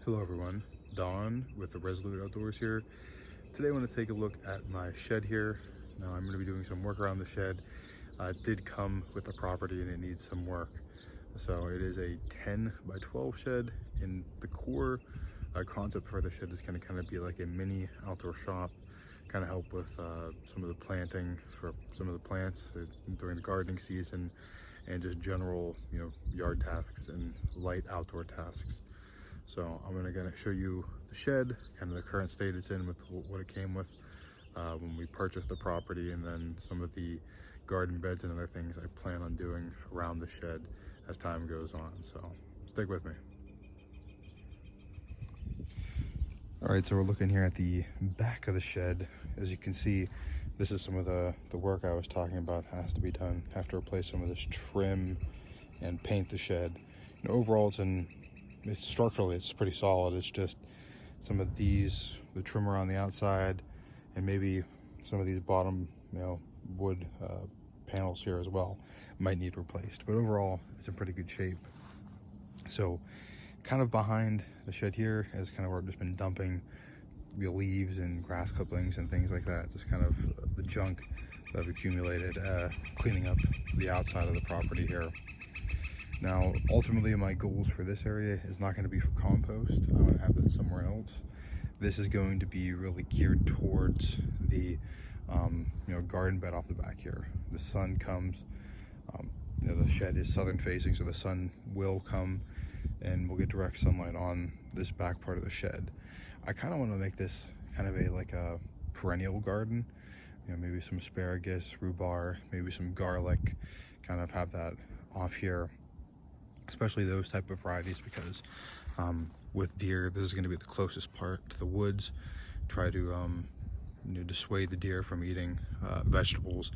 Hello everyone, Don with the Resolute Outdoors here. Today I want to take a look at my shed here. Now I'm going to be doing some work around the shed. It did come with the property and it needs some work. So it is a 10 by 12 shed, and the core concept for the shed is going to kind of be like a mini outdoor shop, kind of help with some of the planting for some of the plants during the gardening season, and just general, yard tasks and light outdoor tasks. So I'm gonna show you the shed, kind of the current state it's in with what it came with when we purchased the property, and then some of the garden beds and other things I plan on doing around the shed as time goes on. So stick with me. All right, so we're looking here at the back of the shed. As you can see, this is some of the work I was talking about has to be done. Have to replace some of this trim and paint the shed. And overall, structurally it's pretty solid. It's just some of these, the trim around the outside, and maybe some of these bottom wood panels here as well might need replaced, but overall it's in pretty good shape. So kind of behind the shed here is kind of where I've just been dumping the leaves and grass clippings and things like that. It's just kind of the junk that I've accumulated, cleaning up the outside of the property here. Now, ultimately, my goals for this area is not going to be for compost. I want to have that somewhere else. This is going to be really geared towards the, garden bed off the back here. The sun comes, the shed is southern facing, so the sun will come and we'll get direct sunlight on this back part of the shed. I kind of want to make this kind of a perennial garden. Maybe some asparagus, rhubarb, maybe some garlic, kind of have that off here. Especially those type of varieties, because with deer, this is going to be the closest part to the woods. Try to dissuade the deer from eating vegetables,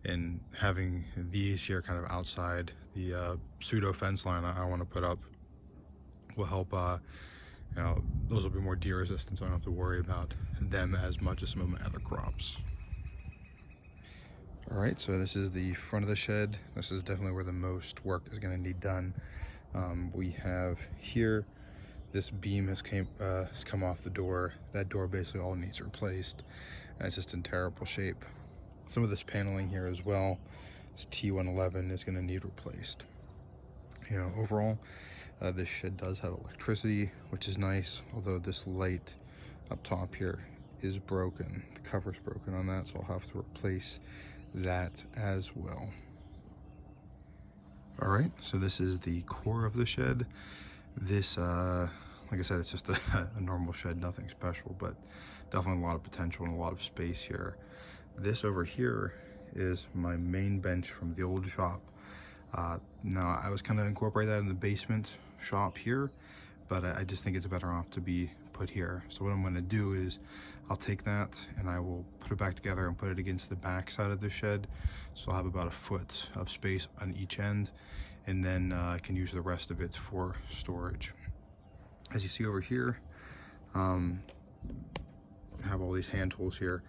and having these here kind of outside the pseudo fence line I want to put up will help. Those will be more deer resistant, so I don't have to worry about them as much as some of my other crops. All right, so this is the front of the shed. This is definitely where the most work is going to need done. We have here, this beam has come off the door. That door basically all needs replaced. It's just in terrible shape. Some of this paneling here as well, this T111 is going to need replaced. Overall, this shed does have electricity, which is nice, although this light up top here is broken. The cover's broken on that, so I'll have to replace that as well. All right, so this is the core of the shed. This, like I said, it's just a normal shed, nothing special, but definitely a lot of potential and a lot of space here. This over here is my main bench from the old shop. Now, I was kind of incorporate that in the basement shop here, but I just think it's better off to be put here. So what I'm going to do is I'll take that and I will put it back together and put it against the back side of the shed. So I'll have about a foot of space on each end, and then I can use the rest of it for storage. As you see over here, I have all these hand tools here.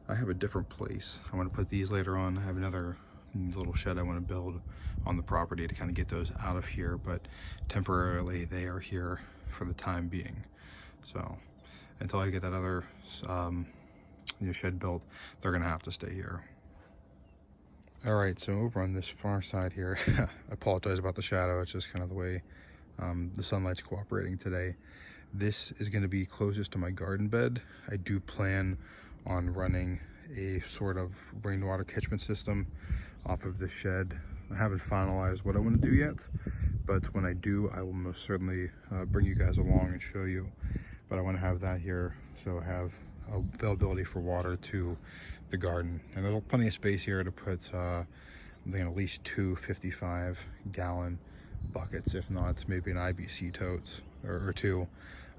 I have a different place. I want to put these later on. I have another little shed I want to build on the property to kind of get those out of here, but temporarily they are here for the time being. So until I get that other shed built, they're gonna have to stay here. All right, so over on this far side here, I apologize about the shadow. It's just kind of the way the sunlight's cooperating today. This is going to be closest to my garden bed. I do plan on running a sort of rainwater catchment system off of the shed. I haven't finalized what I want to do yet, but when I do, I will most certainly bring you guys along and show you. But I want to have that here, so have availability for water to the garden. And there's plenty of space here to put I'm thinking at least 2 55-gallon buckets, if not maybe an IBC totes or 2.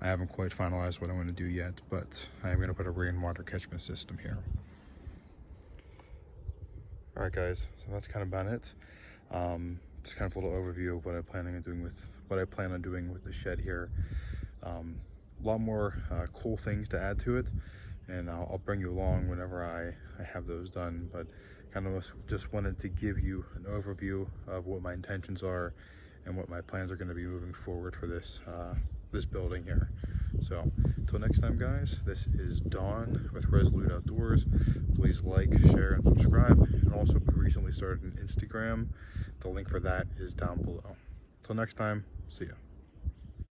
I haven't quite finalized what I want to do yet, but I'm going to put a rainwater catchment system here. All right, guys, so that's kind of about it. Just kind of a little overview of what I plan on doing with the shed here. A lot more cool things to add to it, and I'll bring you along whenever I have those done. But kind of just wanted to give you an overview of what my intentions are and what my plans are going to be moving forward for this this building here. So until next time, guys, this is Don with Resolute Outdoors. Please like, share, and subscribe. And also, we recently started an Instagram. The link for that is down below. Till next time, see ya.